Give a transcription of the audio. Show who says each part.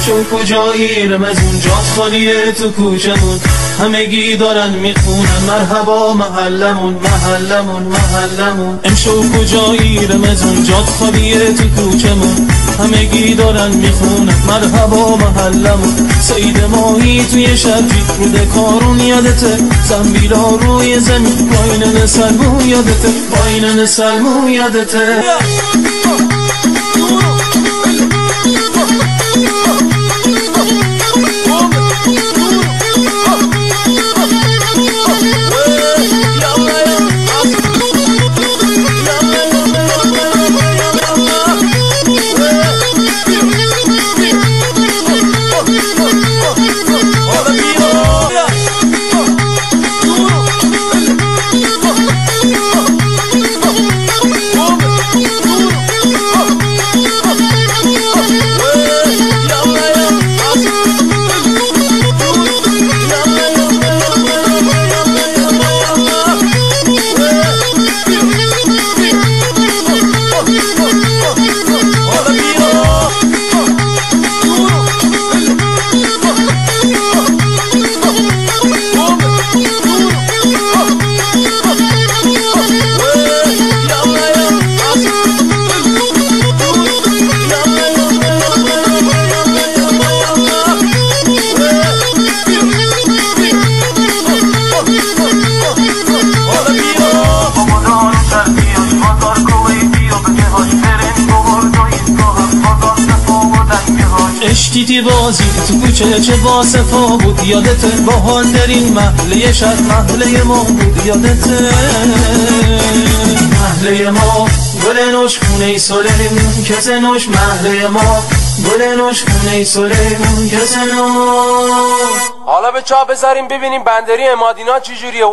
Speaker 1: امشو کجایی رمزون جات خالیه تو کوچمون همگی دارن میخونن مرحبا محلمون محلمون محلمون امشو کجایی رمزون جات خالیه تو کوچمون همگی دارن میخونن مرحبا محلمون سید ماهی توی شبجی رود کارون یادته زنبیلا روی زمین پایین سلمون یادته پایین سلمون یادته اشتیتی بازی تو کوچه چه با صفا بود یادته باحال در این محله شهر محله ما بود یادته محله ما گل نوش خونه سلیمون کس نوش محله ما گل نوش خونه سلیمون کس نوش.
Speaker 2: حالا به چا بذاریم ببینیم بندری امادینا چجوریه.